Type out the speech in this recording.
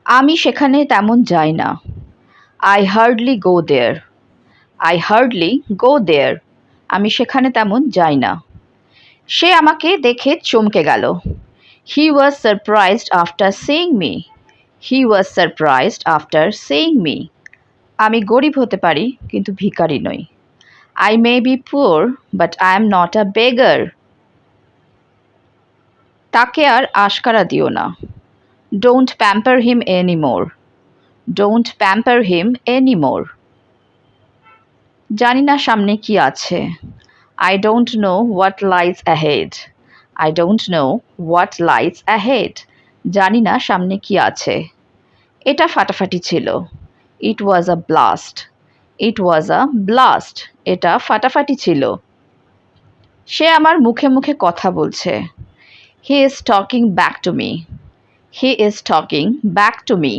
আমি সেখানে তেমন যাই না। I hardly go there. I hardly go there. আমি সেখানে তেমন যাই না। সে আমাকে দেখে চমকে গেল। He was surprised after seeing me. He was surprised after seeing me. আমি গরিব হতে পারি কিন্তু ভিখারি নই। I may be poor, but I am not a beggar. তাকে আর আশকারা দিও না। Don't pamper him anymore. Don't pamper him anymore. জানি না সামনে কি আছে। I don't know what lies ahead. I don't know what lies ahead. জানি না সামনে কি আছে। এটা ফাটাফাটি ছিল। It was a blast. It was a blast. এটা ফাটাফাটি ছিল। সে আমার মুখে মুখে কথা বলছে। He is talking back to me. He is talking back to me.